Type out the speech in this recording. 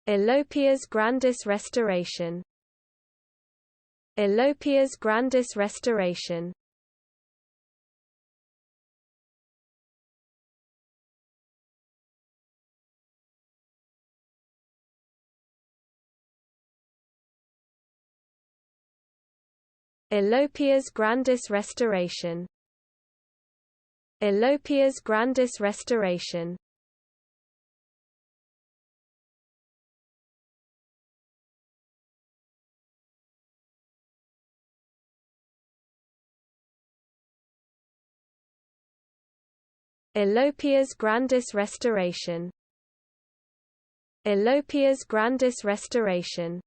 Alopias grandis restoration. Alopias grandis restoration. Alopias grandis restoration. Alopias grandis restoration. Alopias grandis restoration. Alopias grandis restoration.